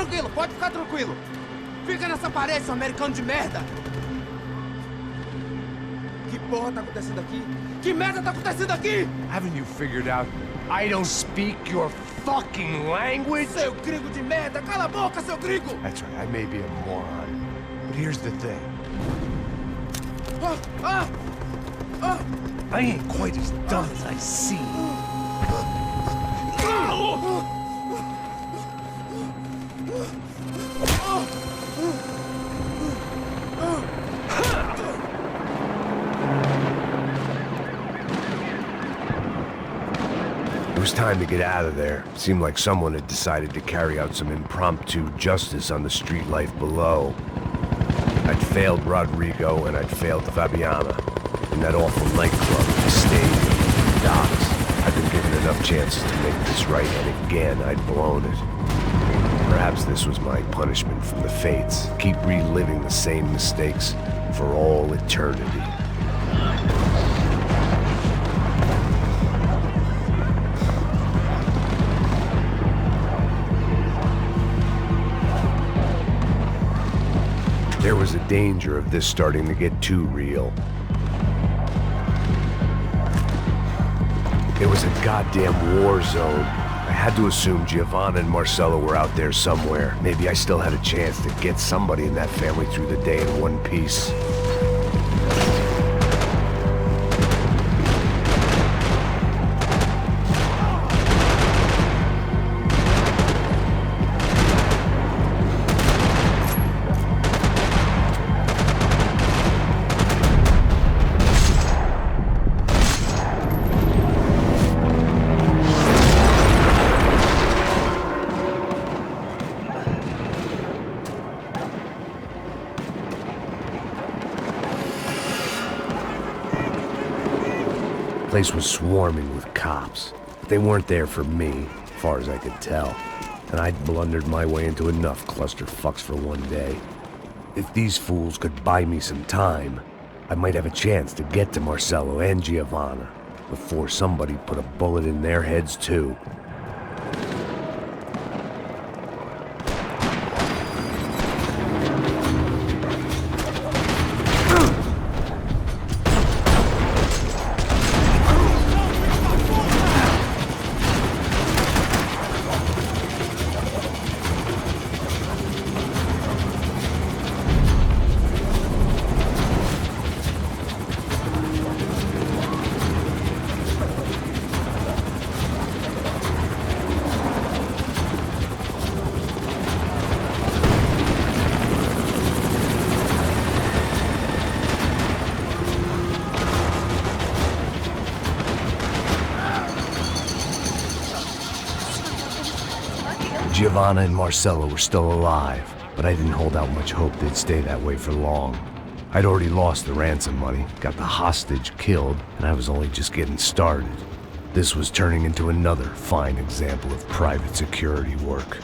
Tranquilo, pode ficar tranquilo. Fica nessa parede, seu americano de merda. Que porra tá acontecendo aqui? Que merda tá acontecendo aqui? Haven't you figured out I don't speak your fucking language? Seu gringo de merda! Cala a boca, seu gringo! That's right, I may be a moron. But here's the thing. I ain't quite as dumb as I seem. It was time to get out of there. Seemed like someone had decided to carry out some impromptu justice on the street life below. I'd failed Rodrigo and I'd failed Fabiana. In that awful nightclub, the stage, the docks. I'd been given enough chances to make this right, and again I'd blown it. Perhaps this was my punishment from the fates. Keep reliving the same mistakes for all eternity. There was a danger of this starting to get too real. It was a goddamn war zone. I had to assume Giovanna and Marcelo were out there somewhere. Maybe I still had a chance to get somebody in that family through the day in one piece. The place was swarming with cops. But they weren't there for me, as far as I could tell. And I'd blundered my way into enough clusterfucks for one day. If these fools could buy me some time, I might have a chance to get to Marcelo and Giovanna before somebody put a bullet in their heads too. Giovanna and Marcelo were still alive, but I didn't hold out much hope they'd stay that way for long. I'd already lost the ransom money, got the hostage killed, and I was only just getting started. This was turning into another fine example of private security work.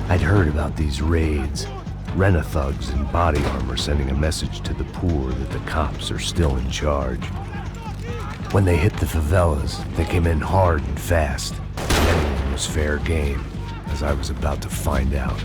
I'd heard about these raids. Rent-a-thugs in body armor sending a message to the poor that the cops are still in charge. When they hit the favelas, they came in hard and fast. Anyone was fair game, as I was about to find out.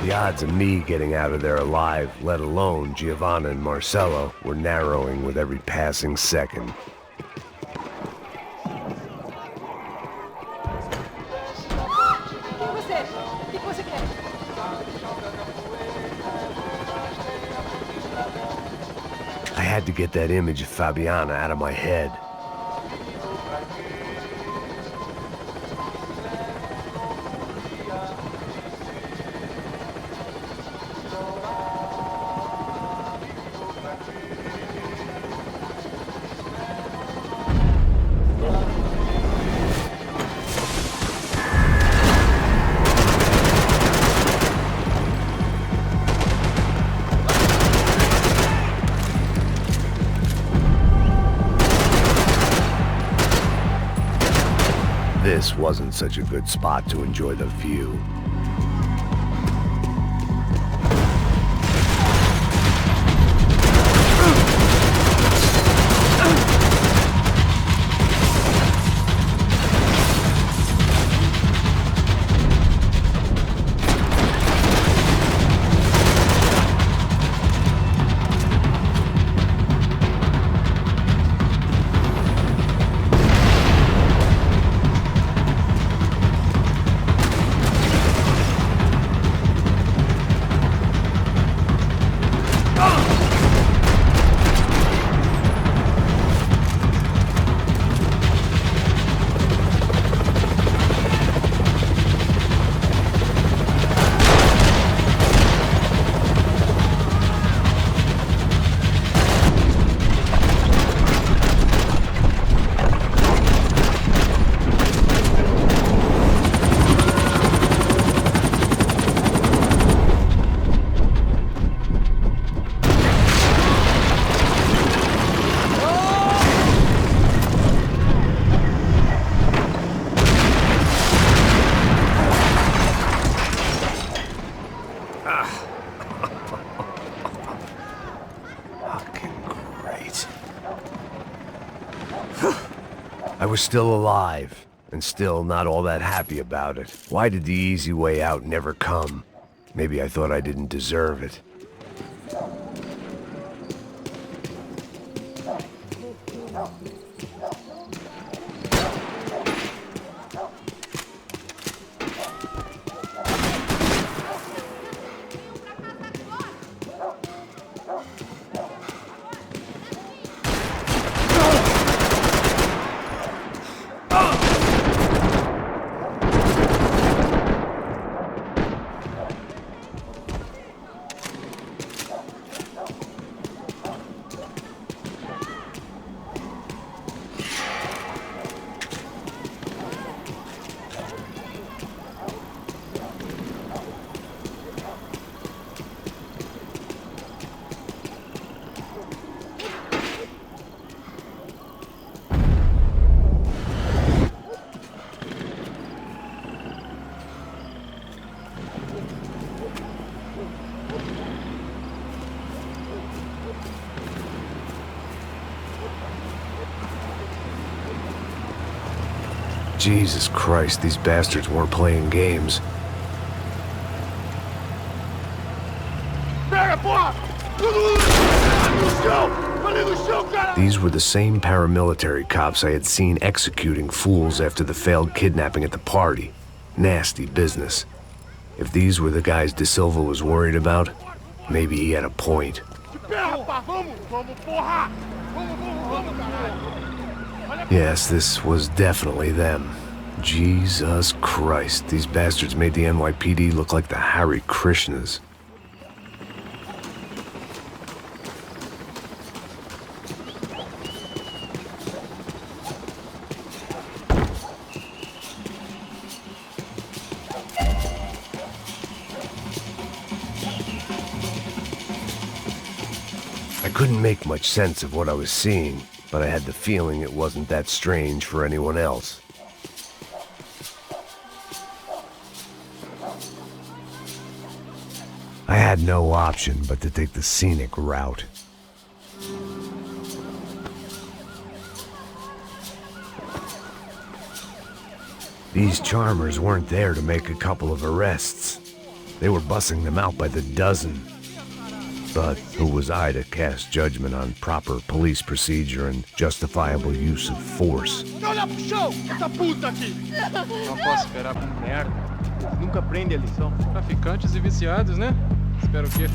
The odds of me getting out of there alive, let alone Giovanna and Marcello, were narrowing with every passing second. I had to get that image of Fabiana out of my head. This wasn't such a good spot to enjoy the view. I was still alive, and still not all that happy about it. Why did the easy way out never come? Maybe I thought I didn't deserve it. Jesus Christ, these bastards weren't playing games. These were the same paramilitary cops I had seen executing fools after the failed kidnapping at the party. Nasty business. If these were the guys De Silva was worried about, maybe he had a point. Yes, this was definitely them. Jesus Christ, these bastards made the NYPD look like the Hare Krishnas. I couldn't make much sense of what I was seeing, but I had the feeling it wasn't that strange for anyone else. I had no option but to take the scenic route. These charmers weren't there to make a couple of arrests. They were bussing them out by the dozen. But who was I to cast judgment on proper police procedure and justifiable use of force? Olha pro chão, essa puta aqui! Não posso esperar por merda. Nunca aprende a lição. Traficantes e viciados, né? Espero o quê?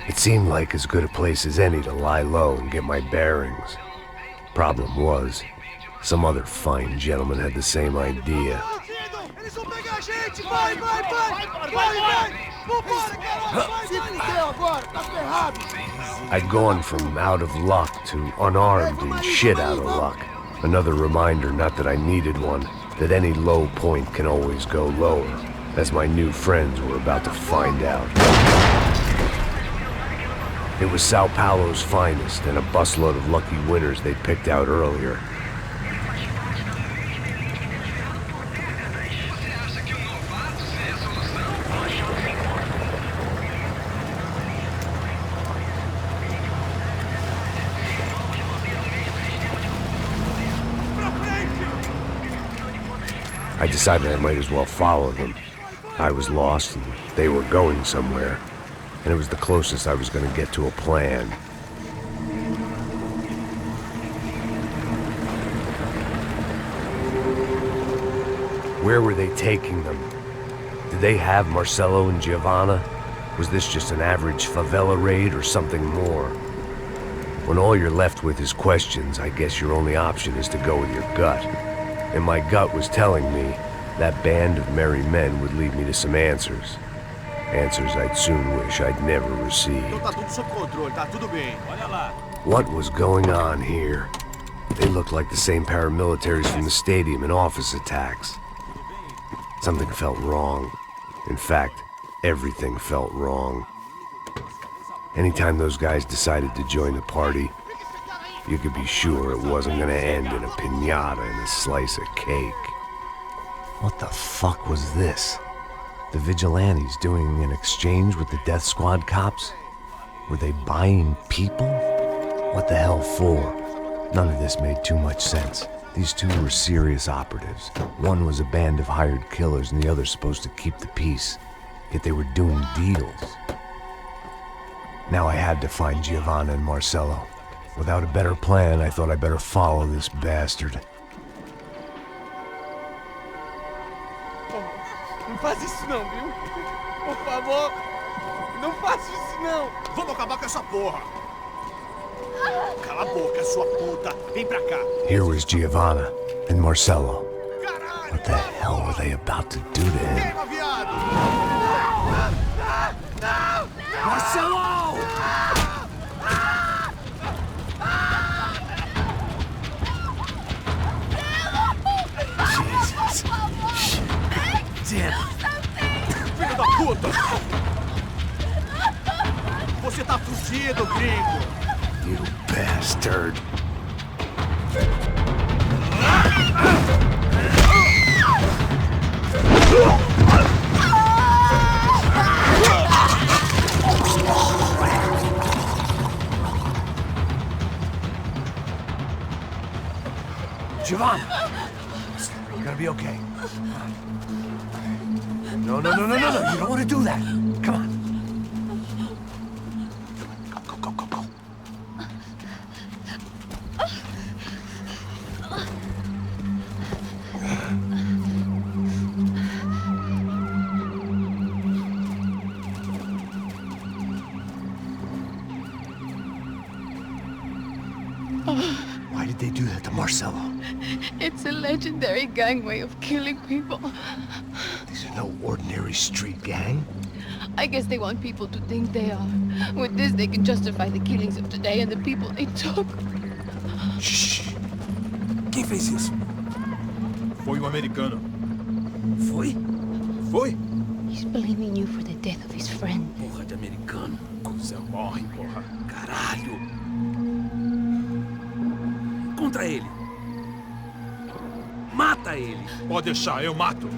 It seemed like as good a place as any to lie low and get my bearings. Problem was, some other fine gentleman had the same idea. Eles vão pegar a gente! Vai! Vambora, caralho! Se fudeu agora, tá ferrado! I'd gone from out of luck to unarmed and shit out of luck. Another reminder, not that I needed one, that any low point can always go lower, as my new friends were about to find out. It was Sao Paulo's finest and a busload of lucky winners they'd picked out earlier. I decided I might as well follow them. I was lost and they were going somewhere, and it was the closest I was going to get to a plan. Where were they taking them? Did they have Marcelo and Giovanna? Was this just an average favela raid or something more? When all you're left with is questions, I guess your only option is to go with your gut. And my gut was telling me that band of merry men would lead me to some answers. Answers I'd soon wish I'd never received. Tá tudo sob controle, tá tudo bem. Olha lá. What was going on here? They looked like the same paramilitaries from the stadium in office attacks. Something felt wrong. In fact, everything felt wrong. Anytime those guys decided to join the party, you could be sure it wasn't gonna end in a piñata and a slice of cake. What the fuck was this? The vigilantes doing an exchange with the death squad cops? Were they buying people? What the hell for? None of this made too much sense. These two were serious operatives. One was a band of hired killers and the other supposed to keep the peace. Yet they were doing deals. Now I had to find Giovanna and Marcelo. Without a better plan, I thought I'd better follow this bastard. Não faz isso não, viu? Por favor, não faça isso não. Vamos acabar com essa porra. Cala a boca, sua puta. Vem pra cá. Here was Giovanna and Marcelo. What the hell were they about to do to him? Queima, viado. Não! Marcelo! fazendo? Filho da puta! Você tá fudido, gringo! You bastard. Giovanna! You're gonna be okay. No, no, no, no, no, no! You don't want to do that! Come on! Go, go, go, go, go! Why did they do that to Marcelo? It's a legendary gang way of killing people. These are no ordinary street gang. I guess they want people to think they are. With this, they can justify the killings of today and the people they took. Shh! Quem fez isso? Foi um americano. Foi? Foi? He's blaming you for the death of his friend. Porra de americano. Coisa morre, porra. Caralho. Contra ele. Mata ele. Pode deixar, eu mato.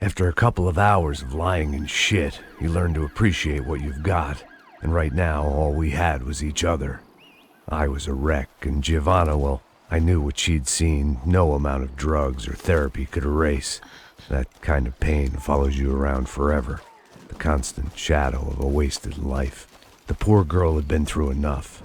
After a couple of hours of lying in shit, you learn to appreciate what you've got. And right now, all we had was each other. I was a wreck, and Giovanna, well, I knew what she'd seen no amount of drugs or therapy could erase. That kind of pain follows you around forever. The constant shadow of a wasted life. The poor girl had been through enough.